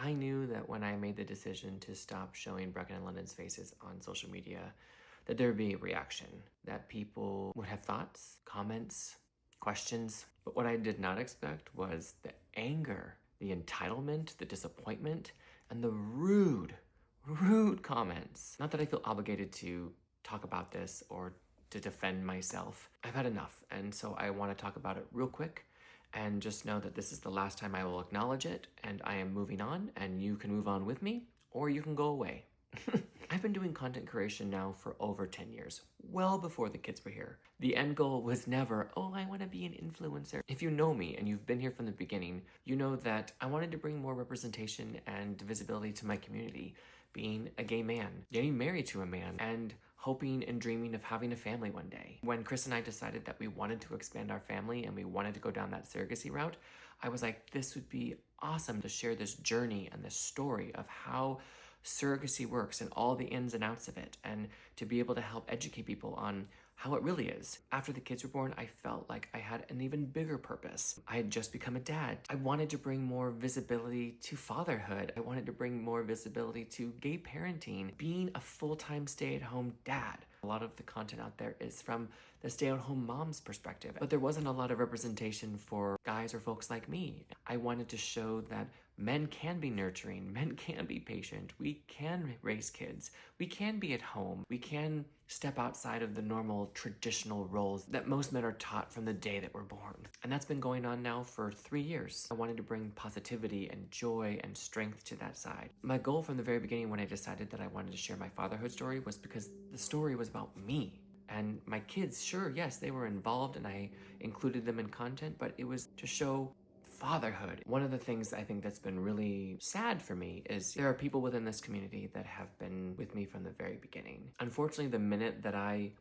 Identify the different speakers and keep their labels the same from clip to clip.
Speaker 1: I knew that when I made the decision to stop showing Brecon and London's faces on social media, that there would be a reaction, that people would have thoughts, comments, questions. But what I did not expect was the anger, the entitlement, the disappointment, and the rude comments. Not that I feel obligated to talk about this or to defend myself. I've had enough, and so I want to talk about it real quick and just know that this is the last time I will acknowledge it, and I am moving on, and you can move on with me, or you can go away. I've been doing content creation now for over 10 years, well before the kids were here. The end goal was never, oh, I want to be an influencer. If you know me and you've been here from the beginning, you know that I wanted to bring more representation and visibility to my community. Being a gay man, getting married to a man, and hoping and dreaming of having a family one day. When Chris and I decided that we wanted to expand our family and we wanted to go down that surrogacy route, I was like, this would be awesome to share this journey and this story of how surrogacy works and all the ins and outs of it, and to be able to help educate people on how it really is. After the kids were born, I felt like I had an even bigger purpose. I had just become a dad. I wanted to bring more visibility to fatherhood. I wanted to bring more visibility to gay parenting, being a full-time stay-at-home dad. A lot of the content out there is from the stay-at-home mom's perspective, but there wasn't a lot of representation for guys or folks like me. I wanted to show that men can be nurturing, men can be patient, we can raise kids, we can be at home, we can step outside of the normal traditional roles that most men are taught from the day that we're born. And that's been going on now for 3 years. I wanted to bring positivity and joy and strength to that side. My goal from the very beginning when I decided that I wanted to share my fatherhood story was because the story was about me. And my kids, sure, yes, they were involved and I included them in content, but it was to show fatherhood. One of the things I think that's been really sad for me is there are people within this community that have been with me from the very beginning. Unfortunately, the minute that I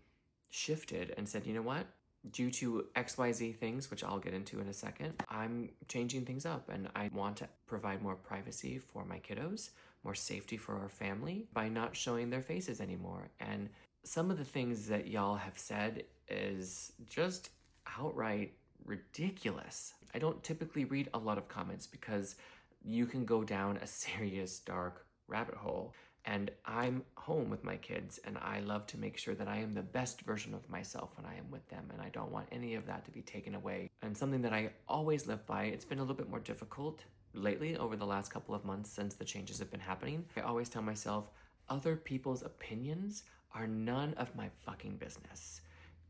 Speaker 1: shifted and said, you know what? Due to XYZ things, which I'll get into in a second, I'm changing things up and I want to provide more privacy for my kiddos, more safety for our family by not showing their faces anymore. And some of the things that y'all have said is just outright ridiculous. I don't typically read a lot of comments because you can go down a serious dark rabbit hole. And I'm home with my kids and I love to make sure that I am the best version of myself when I am with them, and I don't want any of that to be taken away. And something that I always live by, it's been a little bit more difficult lately over the last couple of months since the changes have been happening. I always tell myself, other people's opinions are none of my fucking business.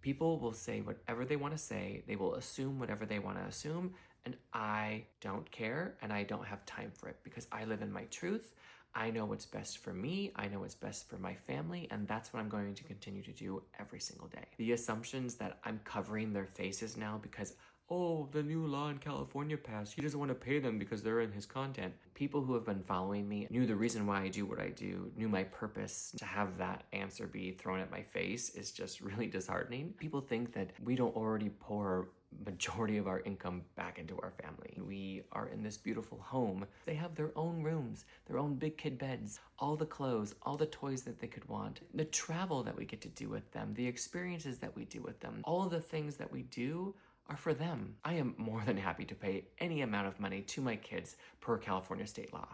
Speaker 1: People will say whatever they want to say, they will assume whatever they want to assume, and I don't care and I don't have time for it because I live in my truth. I know what's best for me, I know what's best for my family, and that's what I'm going to continue to do every single day. The assumptions that I'm covering their faces now because, oh, the new law in California passed, he doesn't want to pay them because they're in his content. People who have been following me knew the reason why I do what I do, knew my purpose. To have that answer be thrown at my face is just really disheartening. People think that we don't already pour majority of our income back into our family. We are in this beautiful home. They have their own rooms, their own big kid beds, all the clothes, all the toys that they could want, the travel that we get to do with them, the experiences that we do with them, all of the things that we do are for them. I am more than happy to pay any amount of money to my kids per California state law.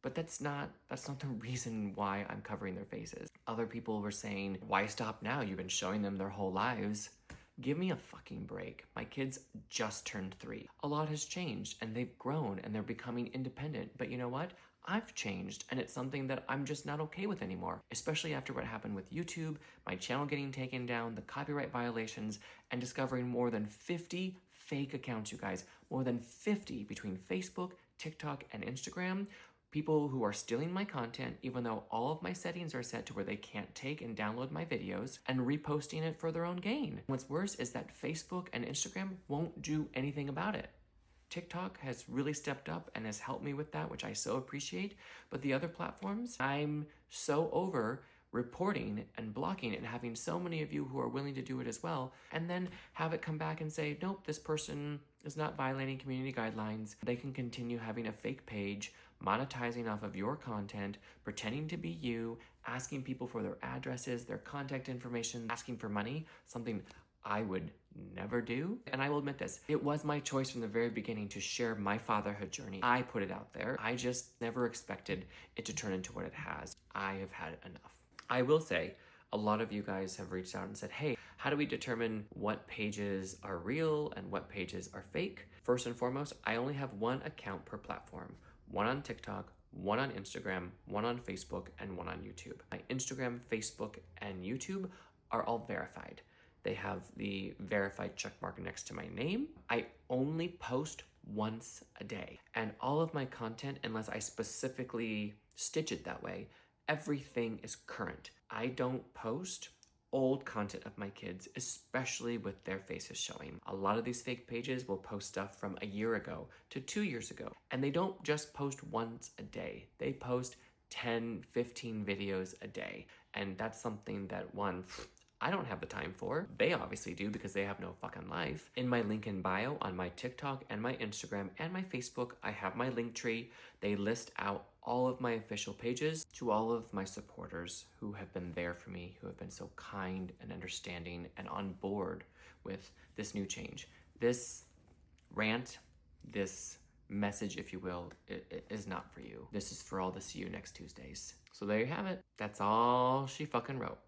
Speaker 1: But that's not the reason why I'm covering their faces. Other people were saying, why stop now? You've been showing them their whole lives. Give me a fucking break. My kids just turned 3. A lot has changed and they've grown and they're becoming independent. But you know what? I've changed and it's something that I'm just not okay with anymore, especially after what happened with YouTube, my channel getting taken down, the copyright violations, and discovering more than 50 fake accounts, you guys. More than 50 between Facebook, TikTok, and Instagram. People who are stealing my content, even though all of my settings are set to where they can't take and download my videos, and reposting it for their own gain. What's worse is that Facebook and Instagram won't do anything about it. TikTok has really stepped up and has helped me with that, which I so appreciate. But the other platforms, I'm so over reporting and blocking it and having so many of you who are willing to do it as well, and then have it come back and say, nope, this person is not violating community guidelines. They can continue having a fake page, monetizing off of your content, pretending to be you, asking people for their addresses, their contact information, asking for money, something I would never do. And I will admit this, it was my choice from the very beginning to share my fatherhood journey. I put it out there. I just never expected it to turn into what it has. I have had enough. I will say, a lot of you guys have reached out and said, hey, how do we determine what pages are real and what pages are fake? First and foremost, I only have one account per platform, one on TikTok, one on Instagram, one on Facebook, and one on YouTube. My Instagram, Facebook, and YouTube are all verified. They have the verified check mark next to my name. I only post once a day. And all of my content, unless I specifically stitch it that way, everything is current. I don't post old content of my kids, especially with their faces showing. A lot of these fake pages will post stuff from a year ago to 2 years ago. And they don't just post once a day. They post 10, 15 videos a day. And that's something that, one, I don't have the time for. They obviously do because they have no fucking life. In my link in bio on my TikTok and my Instagram and my Facebook, I have my link tree. They list out all of my official pages. To all of my supporters who have been there for me, who have been so kind and understanding and on board with this new change. This rant, this message, if you will, it is not for you. This is for all the see you next Tuesdays. So there you have it. That's all she fucking wrote.